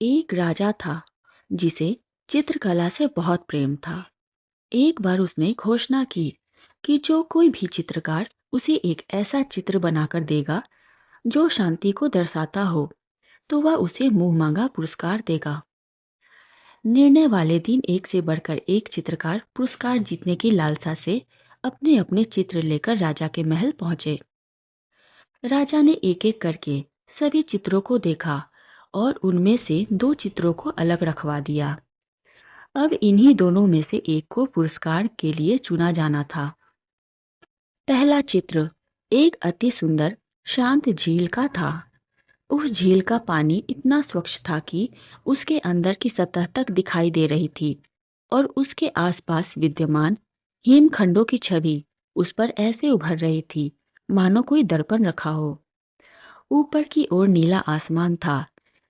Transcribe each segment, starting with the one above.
एक राजा था जिसे चित्रकला से बहुत प्रेम था। एक बार उसने घोषणा की कि जो कोई भी चित्रकार उसे एक ऐसा चित्र बनाकर देगा जो शांति को दर्शाता हो, तो वह उसे मुंह मांगा पुरस्कार देगा। निर्णय वाले दिन एक से बढ़कर एक चित्रकार पुरस्कार जीतने की लालसा से अपने अपने चित्र लेकर राजा के महल पहुंचे। राजा ने एक एक करके सभी चित्रों को देखा और उनमें से दो चित्रों को अलग रखवा दिया। अब इन्हीं दोनों में से एक को पुरस्कार के लिए चुना जाना था। पहला चित्र एक अति सुंदर शांत झील का था। उस झील का पानी इतना स्वच्छ था कि उसके अंदर की सतह तक दिखाई दे रही थी और उसके आसपास विद्यमान हिमखंडों की छवि उस पर ऐसे उभर रही थी मानो कोई दर्पण रखा हो। ऊपर की ओर नीला आसमान था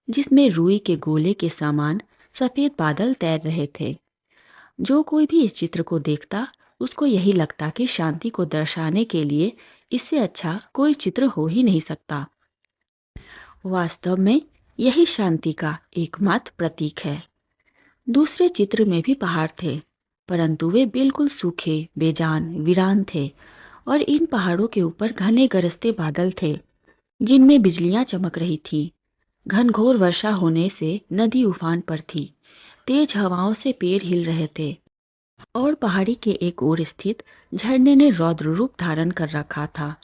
जिसमें रुई के गोले के समान सफेद बादल तैर रहे थे। जो कोई भी इस चित्र को देखता उसको यही लगता कि शांति को दर्शाने के लिए इससे अच्छा कोई चित्र हो ही नहीं सकता। वास्तव में यही शांति का एकमात्र प्रतीक है। दूसरे चित्र में भी पहाड़ थे, परंतु वे बिल्कुल सूखे, बेजान, वीरान थे और इन पहाड़ों के ऊपर घने गरजते बादल थे जिनमें बिजलियां चमक रही थी। घनघोर वर्षा होने से नदी उफान पर थी। तेज हवाओं से पेड़ हिल रहे थे और पहाड़ी के एक ओर स्थित झरने ने रौद्र रूप धारण कर रखा था।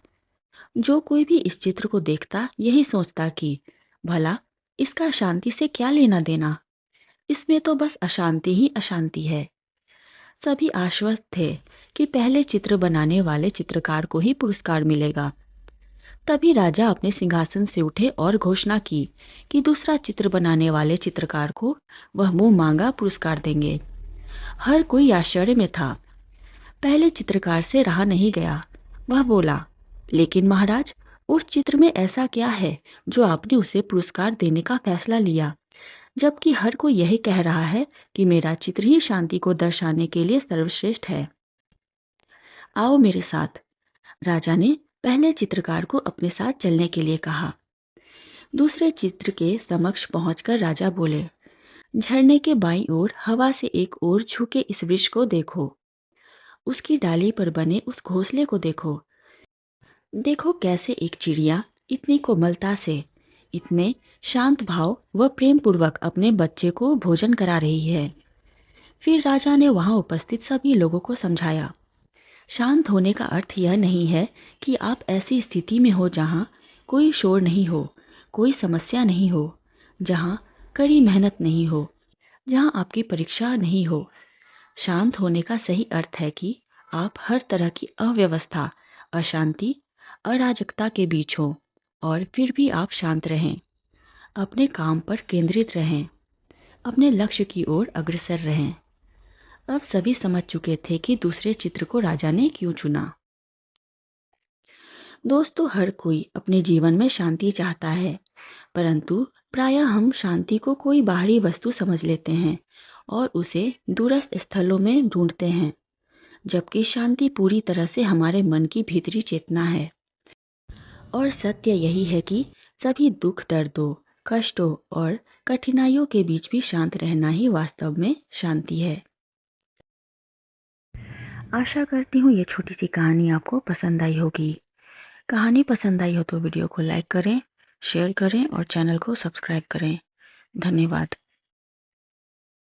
जो कोई भी इस चित्र को देखता यही सोचता कि भला इसका शांति से क्या लेना देना, इसमें तो बस अशांति ही अशांति है। सभी आश्वस्त थे कि पहले चित्र बनाने वाले चित्रकार को ही पुरस्कार मिलेगा। तभी राजा अपने सिंहासन से उठे और घोषणा की कि दूसरा चित्र बनाने वाले चित्रकार को वह मुंह मांगा पुरस्कार देंगे। हर कोई आश्चर्य में था। पहले चित्रकार से रहा नहीं गया। वह बोला, लेकिन महाराज, उस चित्र में ऐसा क्या है जो आपने उसे पुरस्कार देने का फैसला लिया, जबकि हर कोई यही कह रहा है कि मेरा चित्र ही शांति को दर्शाने के लिए सर्वश्रेष्ठ है। आओ मेरे साथ। राजा ने पहले चित्रकार को अपने साथ चलने के लिए कहा। दूसरे चित्र के समक्ष पहुंचकर राजा बोले, झरने के बाईं ओर हवा से एक ओर झुके इस वृक्ष को देखो। उसकी डाली पर बने उस घोंसले को देखो। देखो कैसे एक चिड़िया इतनी कोमलता से, इतने शांत भाव व प्रेम पूर्वक अपने बच्चे को भोजन करा रही है। फिर राजा ने वहां उपस्थित सभी लोगों को समझाया, शांत होने का अर्थ यह नहीं है कि आप ऐसी स्थिति में हो जहां कोई शोर नहीं हो, कोई समस्या नहीं हो, जहां कड़ी मेहनत नहीं हो, जहां आपकी परीक्षा नहीं हो। शांत होने का सही अर्थ है कि आप हर तरह की अव्यवस्था, अशांति, अराजकता के बीच हो और फिर भी आप शांत रहें, अपने काम पर केंद्रित रहें, अपने लक्ष्य की ओर अग्रसर रहें। अब सभी समझ चुके थे कि दूसरे चित्र को राजा ने क्यों चुना। दोस्तों, हर कोई अपने जीवन में शांति चाहता है, परंतु प्रायः हम शांति को कोई बाहरी वस्तु समझ लेते हैं और उसे दूरस्थ स्थलों में ढूंढते हैं, जबकि शांति पूरी तरह से हमारे मन की भीतरी चेतना है। और सत्य यही है कि सभी दुख, दर्दों, कष्टों और कठिनाइयों के बीच भी शांत रहना ही वास्तव में शांति है। आशा करती हूँ ये छोटी सी कहानी आपको पसंद आई होगी। कहानी पसंद आई हो तो वीडियो को लाइक करें, शेयर करें और चैनल को सब्सक्राइब करें। धन्यवाद।